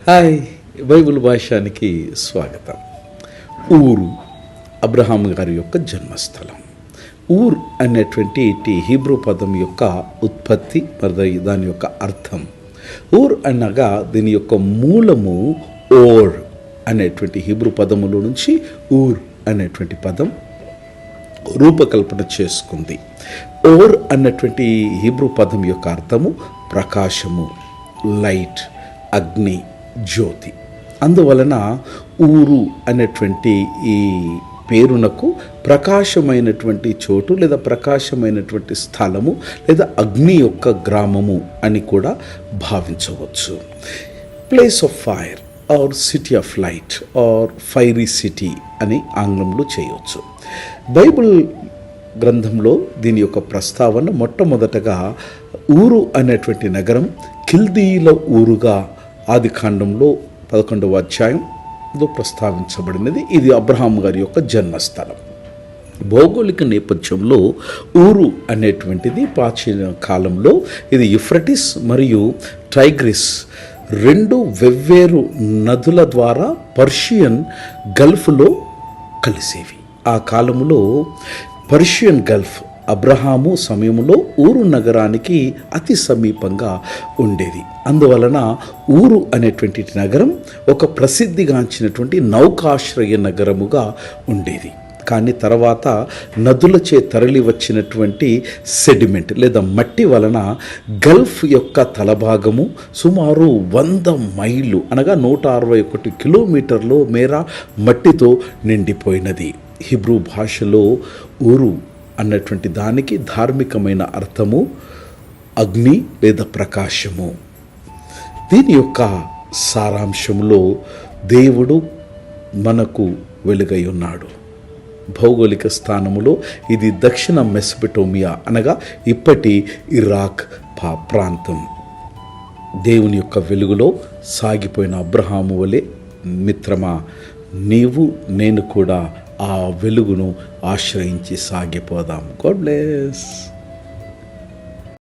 Hi, Bible భాషానికి స్వాగతం. ఊరు Abraham గారి యొక్క జన్మస్థలం. ఊర్ అనేటువంటి హీబ్రూ పదం యొక్క ఉత్పత్తి మరియు దాని యొక్క అర్థం. ఊర్ అనగా దీని యొక్క మూలము ఓర్ అనేటువంటి హీబ్రూ పదములో నుంచి ఊర్ అనేటువంటి పదం రూపకల్పన చేసుకుంది. ఓర్ అన్నటువంటి హీబ్రూ పదం యొక్క అర్థము ప్రకాశము, లైట్, అగ్ని, జ్యోతి. అందువలన ఊరు అనేటువంటి ఈ పేరునకు ప్రకాశమైనటువంటి చోటు లేదా ప్రకాశమైనటువంటి స్థలము లేదా అగ్ని యొక్క గ్రామము అని కూడా భావించవచ్చు. Place of fire or city of light or fiery city అని ఆంగ్లంలో చేయవచ్చు. బైబిల్ గ్రంథంలో దీని యొక్క ప్రస్తావన మొట్టమొదటగా ఊరు అనేటువంటి నగరం కిల్దీల ఊరుగా ఆదికాండంలో 11వ అధ్యాయంలో ప్రస్తావించబడినది. ఇది అబ్రహాం గారి యొక్క జన్మస్థలం. భౌగోళిక నేపథ్యంలో ఊరు అనేటువంటిది ప్రాచీన కాలంలో ఇది యూఫ్రటీస్ మరియు టైగ్రిస్ రెండు వెవ్వేరు నదుల ద్వారా పర్షియన్ గల్ఫ్లో కలిసేవి. ఆ కాలంలో పర్షియన్ గల్ఫ్ అబ్రహాము సమయంలో ఊరు నగరానికి అతి సమీపంగా ఉండేది. అందువలన ఊరు అనేటువంటి నగరం ఒక ప్రసిద్ధిగాంచినటువంటి నౌకాశ్రయ నగరముగా ఉండేది. కానీ తర్వాత నదులచే తరలి వచ్చినటువంటి సెడిమెంట్ లేదా మట్టి వలన గల్ఫ్ యొక్క తలభాగము సుమారు 100 మైళ్ళు అనగా 161 కిలోమీటర్ల మేర మట్టితో నిండిపోయినది. హిబ్రూ భాషలో ఊరు అన్నటువంటి దానికి ధార్మికమైన అర్థము అగ్ని లేదా ప్రకాశము. దీని యొక్క సారాంశంలో దేవుడు మనకు వెలుగై ఉన్నాడు. భౌగోళిక స్థానములో ఇది దక్షిణ మెసొపొటేమియా అనగా ఇప్పటి ఇరాక్ ప్రాంతం. దేవుని యొక్క వెలుగులో సాగిపోయిన అబ్రహాము వలె మిత్రమా, నీవు నేను కూడా ఆ వెలుగును ఆశ్రయించి సాగిపోదాం. God bless.